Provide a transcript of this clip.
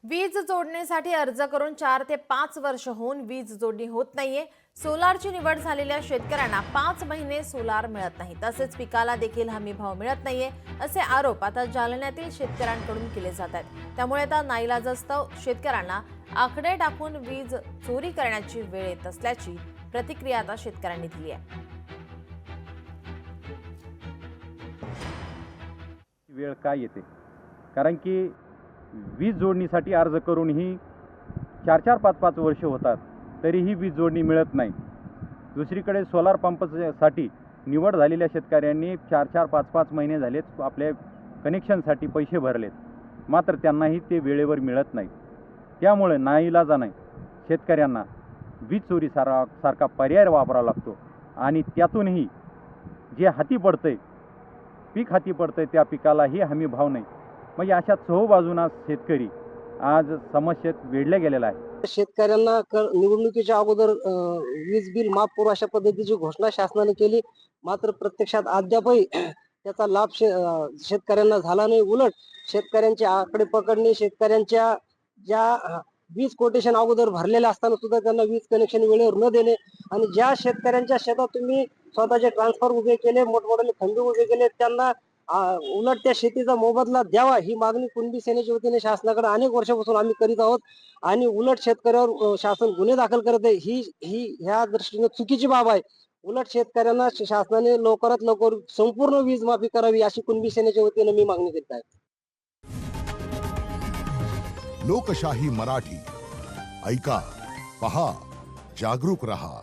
वीज जोडणीसाठी अर्ज करून 4 ते 5 वर्ष होऊन वीज जोडणी होत नाहीये। सोलारची निवड झालेल्या शेतकऱ्यांना 5 महिने सोलार मिळत नाही, तसेच पिकाला देखील हमी भाव मिळत नाहीये, असे आरोप आता जालन्यातील शेतकऱ्यांकडून केले जात आहेत। त्यामुळे आता नाईलाजास्तव शेतकऱ्यांना आकडे टाकून वीज चोरी करण्याची वेळ येत असल्याची प्रतिक्रिया आता शेतकऱ्यांनी दिली आहे। वेळ काय येते, कारण की वीज जोडणीसाठी अर्ज करूनही 4-4, 5-5 वर्ष होतात, तरीही वीज जोडणी मिळत नाही। दुसरीकडे सोलार पंपसाठी निवड झालेल्या शेतकऱ्यांनी 4-4, 5-5 महिने झालेत आपल्या कनेक्शनसाठी पैसे भरलेत, मात्र त्यांनाही ते वेळेवर मिळत नाही। त्यामुळे नाईलाजाने शेतकऱ्यांना वीज चोरी सारखा पर्याय वापरावा लागतो आणि त्यातूनही जे हाती पडतंय, पीक हाती पडतंय, त्या पिकालाही हमी भाव नाही। म्हणजे अशा चहूबाजूंना शेतकरी आज समस्येत वेढले गेलेला आहे। शेतकऱ्यांना निवडणुकीच्या अगोदर वीज बिल माफ करू अशा पद्धतीची घोषणा शासनाने केली, मात्र प्रत्यक्षात अद्यापही त्याचा लाभ शेतकऱ्यांना झाला नाही। उलट शेतकऱ्यांचे आकडे पकडणे, शेतकऱ्यांच्या ज्या वीज कोटेशन अगोदर भरलेले असताना सुद्धा त्यांना वीज कनेक्शन वेळेवर न देणे आणि ज्या शेतकऱ्यांच्या शेतात तुम्ही स्वतःचे ट्रान्सफॉर्मर उभे केले, मोठमोठे खंबे उभे केले, त्यांना उलट त्या शेतीचा मोबदला द्यावा ही मागणी कुणबी सेनेच्या वतीने शासनाकडे अनेक वर्षापासून आम्ही करीत आहोत आणि उलट शेतकऱ्यावर शासन गुन्हे दाखल करत आहे, ही ह्या दृष्टीने चुकीची बाब आहे। उलट शेतकऱ्यांना शासनाने लवकरात लवकर संपूर्ण वीज माफी करावी अशी कुणबी सेनेच्या वतीने मी मागणी करीत आहे। लोकशाही मराठी ऐका, पहा, जागरूक रहा।